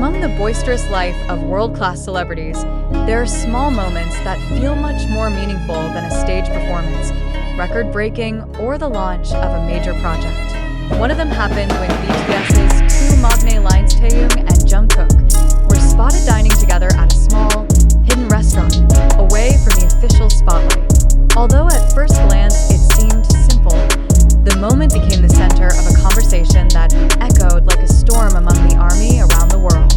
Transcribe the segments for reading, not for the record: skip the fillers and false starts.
Among the boisterous life of world-class celebrities, there are small moments that feel much more meaningful than a stage performance, record-breaking, or the launch of a major project. One of them happened when BTS's two Maknae lines Taehyung and Jungkook were spotted dining together at a small, hidden restaurant, away from the official spotlight. Although at first glance it seemed simple, the moment became the center of a conversation that echoed like a storm among the army around the world.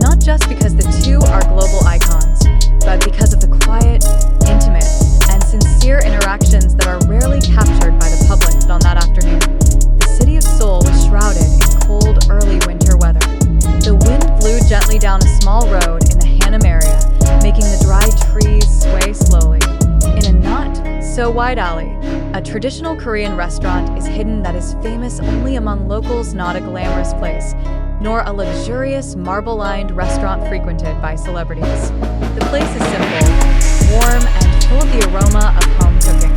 Not just because the two are global icons, but because of the quiet, intimate, and sincere interactions that are rarely captured by the public on that afternoon. The city of Seoul was shrouded in cold, early winter weather. The wind blew gently down a small road in the Hanam area, making the dry trees sway slowly. In a not-so-wide alley, a traditional Korean restaurant is hidden that is famous only among locals, not a glamorous place, nor a luxurious, marble-lined restaurant frequented by celebrities. The place is simple, warm, and full of the aroma of home cooking.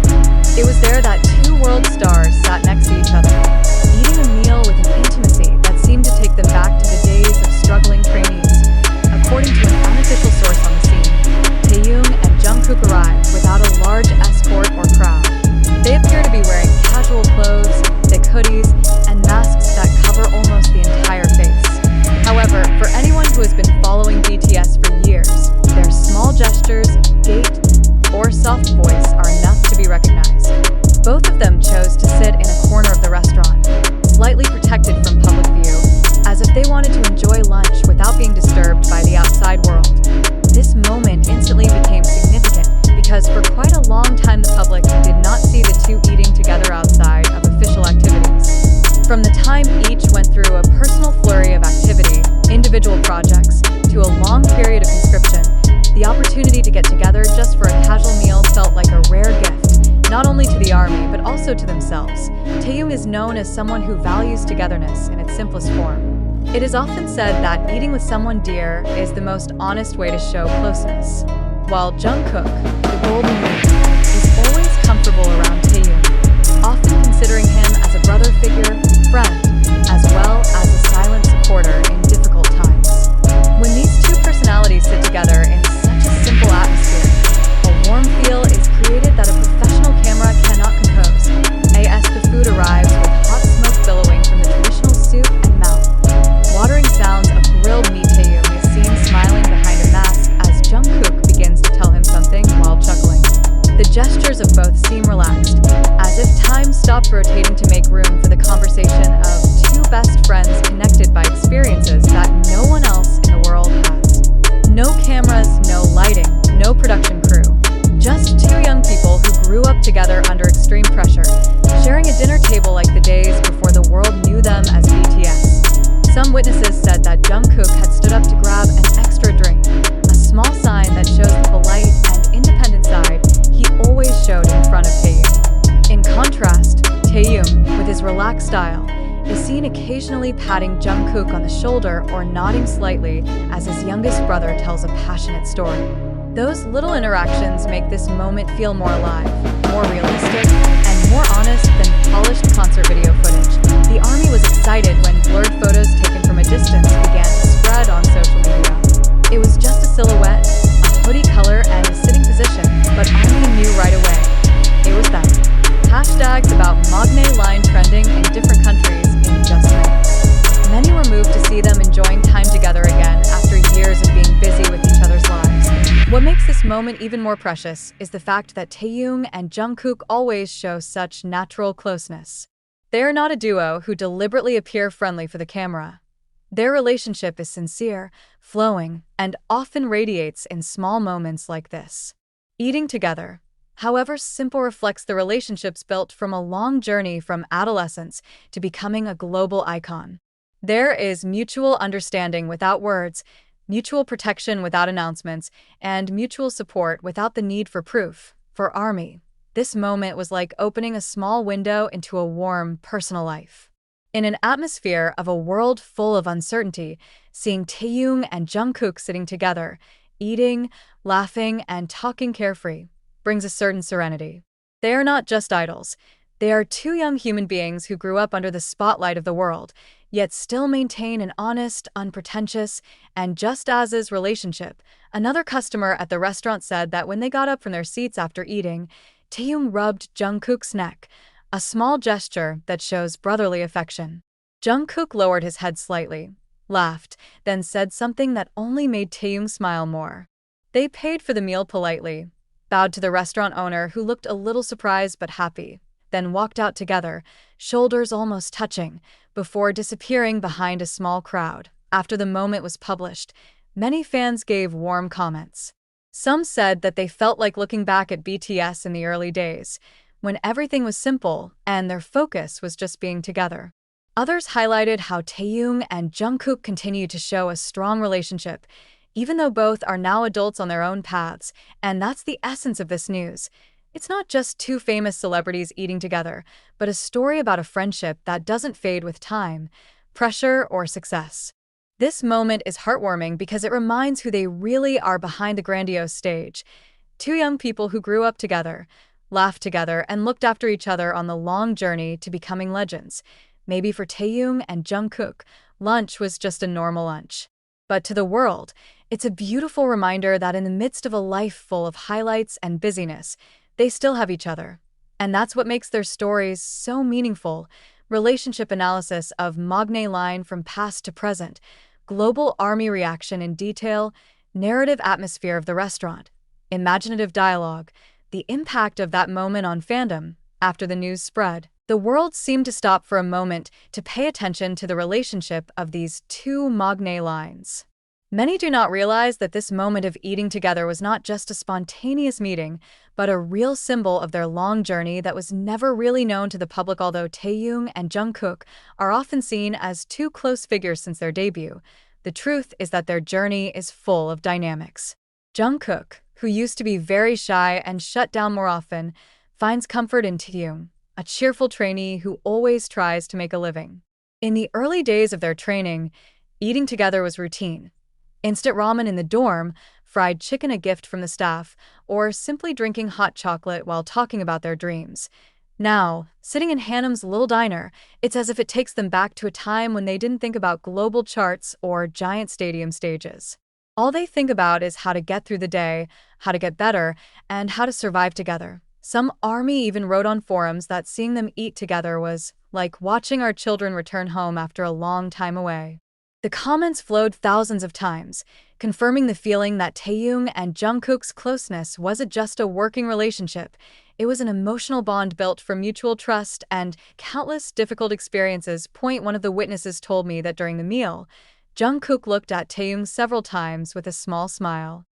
It was there that two world stars sat next to each other, eating a meal with an intimacy that seemed to take them back to the days of struggling trainees. According to an unofficial source on the scene, Taehyung and Jungkook arrived without a large escort or crowd. They appear to be wearing casual clothes, thick hoodies, and masks that cover almost the entire face. However, for anyone who has been following BTS for years, their small gestures, gait, or soft voice are enough to be recognized. Both of them chose to sit in a corner of the restaurant, slightly protected from public view, as if they wanted to enjoy lunch without being disturbed by the outside world. This moment instantly became significant because for quite a long time the public did not see the two eating together outside of official activities. From the time each went through a personal flurry of activity, individual projects, to a long period of conscription, the opportunity to get together just for a casual meal felt like a rare gift, not only to the army but also to themselves. Taehyung is known as someone who values togetherness in its simplest form. It is often said that eating with someone dear is the most honest way to show closeness, while Jungkook, the golden youth, is always comfortable around Taehyung, often considering him as a brother figure, friend, as well as a silent supporter in difficult times. When these two personalities sit together in such a simple atmosphere, a warm feel is created that a professional camera cannot compose. As the food arrives with hot smoke billowing from the traditional soup and mouth-watering sounds of grilled meat, Taehyung is seen smiling behind a mask as Jungkook begins to tell him something while chuckling. The gestures of both seem relaxed, as if time stopped rotating to make room for the conversation of two best friends connected by experiences that no one else in the world has. No cameras, no lighting, no production crew. Just two young people who grew up together under extreme pressure, sharing a dinner table like the days before the world knew them as BTS. Some witnesses said that Jungkook had stood up to grab an extra drink, a small sign that shows the polite and independent side he always showed in front of Taehyung. In contrast, Taehyung, with his relaxed style, is seen occasionally patting Jungkook on the shoulder or nodding slightly as his youngest brother tells a passionate story. Those little interactions make this moment feel more alive, more realistic, and more honest than polished concert video footage. The army was excited when blurred photos taken from a distance began to spread on social media. It was just a silhouette, a hoodie color, and a sitting position, but army knew right away. It was them. Hashtags about Maknae line trending in different countries in just minutes. Many were moved to see them enjoying time together again after years of being busy with each other's lives. What makes this moment even more precious is the fact that Taehyung and Jungkook always show such natural closeness. They are not a duo who deliberately appear friendly for the camera. Their relationship is sincere, flowing, and often radiates in small moments like this. Eating together, however simple, reflects the relationships built from a long journey from adolescence to becoming a global icon. There is mutual understanding without words, mutual protection without announcements, and mutual support without the need for proof. For ARMY, this moment was like opening a small window into a warm, personal life. In an atmosphere of a world full of uncertainty, seeing Taehyung and Jungkook sitting together, eating, laughing, and talking carefree, brings a certain serenity. They are not just idols. They are two young human beings who grew up under the spotlight of the world, yet still maintain an honest, unpretentious, and just as is relationship. Another customer at the restaurant said that when they got up from their seats after eating, Taehyung rubbed Jungkook's neck, a small gesture that shows brotherly affection. Jungkook lowered his head slightly, laughed, then said something that only made Taehyung smile more. They paid for the meal politely, bowed to the restaurant owner who looked a little surprised but happy, then walked out together, shoulders almost touching, before disappearing behind a small crowd. After the moment was published, many fans gave warm comments. Some said that they felt like looking back at BTS in the early days, when everything was simple and their focus was just being together. Others highlighted how Taehyung and Jungkook continue to show a strong relationship, even though both are now adults on their own paths, and that's the essence of this news. It's not just two famous celebrities eating together, but a story about a friendship that doesn't fade with time, pressure, or success. This moment is heartwarming because it reminds who they really are behind the grandiose stage. Two young people who grew up together, laughed together, and looked after each other on the long journey to becoming legends. Maybe for Taehyung and Jungkook, lunch was just a normal lunch. But to the world, it's a beautiful reminder that in the midst of a life full of highlights and busyness, they still have each other. And that's what makes their stories so meaningful. Relationship analysis of Maknae line from past to present, global army reaction in detail, narrative atmosphere of the restaurant, imaginative dialogue, the impact of that moment on fandom after the news spread. The world seemed to stop for a moment to pay attention to the relationship of these two Maknae lines. Many do not realize that this moment of eating together was not just a spontaneous meeting, but a real symbol of their long journey that was never really known to the public. Although Taehyung and Jungkook are often seen as two close figures since their debut, the truth is that their journey is full of dynamics. Jungkook, who used to be very shy and shut down more often, finds comfort in Taehyung, a cheerful trainee who always tries to make a living. In the early days of their training, eating together was routine. Instant ramen in the dorm, fried chicken a gift from the staff, or simply drinking hot chocolate while talking about their dreams. Now, sitting in Hanum's little diner, it's as if it takes them back to a time when they didn't think about global charts or giant stadium stages. All they think about is how to get through the day, how to get better, and how to survive together. Some army even wrote on forums that seeing them eat together was like watching our children return home after a long time away. The comments flowed thousands of times, confirming the feeling that Taehyung and Jungkook's closeness wasn't just a working relationship. It was an emotional bond built from mutual trust and countless difficult experiences. One of the witnesses told me that during the meal, Jungkook looked at Taehyung several times with a small smile.